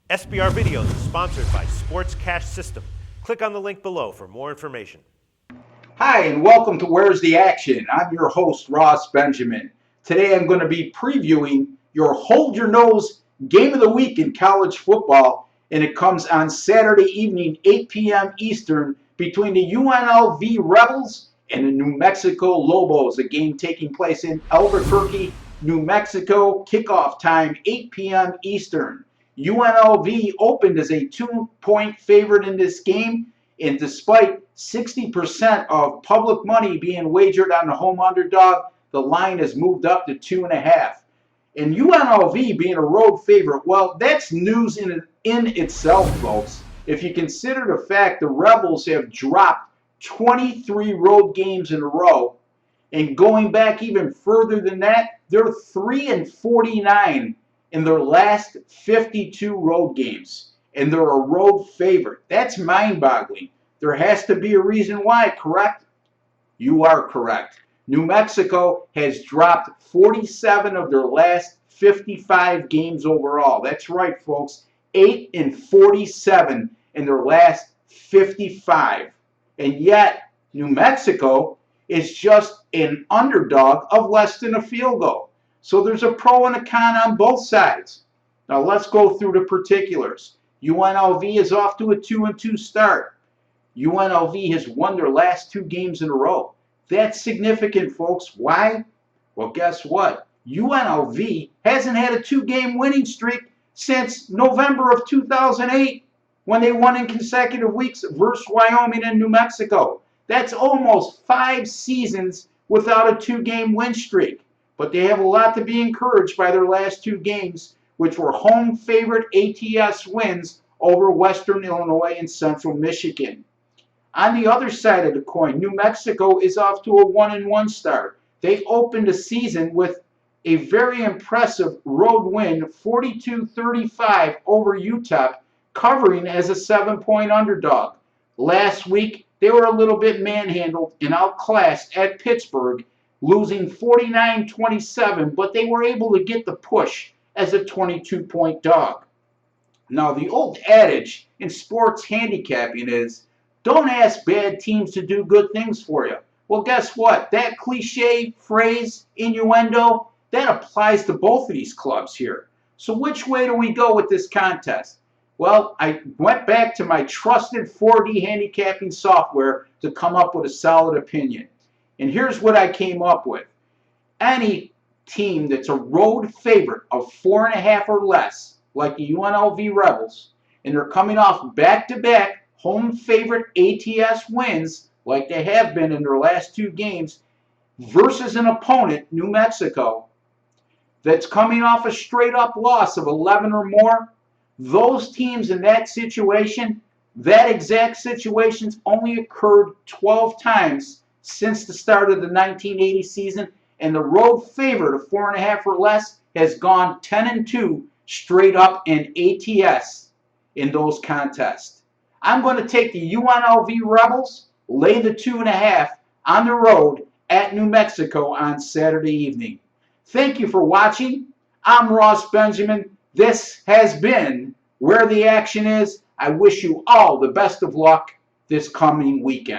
SBR Videos is sponsored by Sports Cash System. Click on the link below for more information. Hi, and welcome to Where's the Action? I'm your host, Ross Benjamin. Today I'm going to be previewing your Hold Your Nose Game of the Week in college football, and it comes on Saturday evening, 8 p.m. Eastern, between the UNLV Rebels and the New Mexico Lobos, a game taking place in Albuquerque, New Mexico. Kickoff time, 8 p.m. Eastern. UNLV opened as a 2-point favorite in this game, and despite 60% of public money being wagered on the home underdog, the line has moved up to 2.5. And UNLV being a road favorite, well, that's news in itself, folks. If you consider the fact the Rebels have dropped 23 road games in a row, and going back even further than that, they're 3-49 in their last 52 road games, and they're a road favorite. That's mind-boggling. There has to be a reason why, correct? You are correct. New Mexico has dropped 47 of their last 55 games overall. That's right, folks. 8-47 in their last 55. And yet, New Mexico is just an underdog of less than a field goal. So there's a pro and a con on both sides. Now let's go through the particulars. UNLV is off to a 2-2 start. UNLV has won their last 2 games in a row. That's significant, folks. Why? Well, guess what? UNLV hasn't had a 2-game winning streak since November of 2008 when they won in consecutive weeks versus Wyoming and New Mexico. That's almost 5 seasons without a 2-game win streak. But they have a lot to be encouraged by their last 2 games, which were home favorite ATS wins over Western Illinois and Central Michigan. On the other side of the coin, New Mexico is off to a 1-1 start. They opened the season with a very impressive road win, 42-35 over UTEP, covering as a 7-point underdog. Last week, they were a little bit manhandled and outclassed at Pittsburgh, losing 49-27, but they were able to get the push as a 22-point dog. Now, the old adage in sports handicapping is, don't ask bad teams to do good things for you. Well, guess what? That cliche phrase, innuendo, that applies to both of these clubs here. So which way do we go with this contest? Well, I went back to my trusted 4D handicapping software to come up with a solid opinion. And here's what I came up with. Any team that's a road favorite of 4.5 or less, like the UNLV Rebels, and they're coming off back-to-back home favorite ATS wins, like they have been in their last 2 games, versus an opponent, New Mexico, that's coming off a straight-up loss of 11 or more, those teams in that situation, that exact situation's only occurred 12 times since the start of the 1980 season, and the road favorite of 4.5 or less has gone 10-2 straight up in ATS in those contests. I'm going to take the UNLV Rebels, lay the 2.5 on the road at New Mexico on Saturday evening. Thank you for watching. I'm Ross Benjamin. This has been Where the Action Is. I wish you all the best of luck this coming weekend.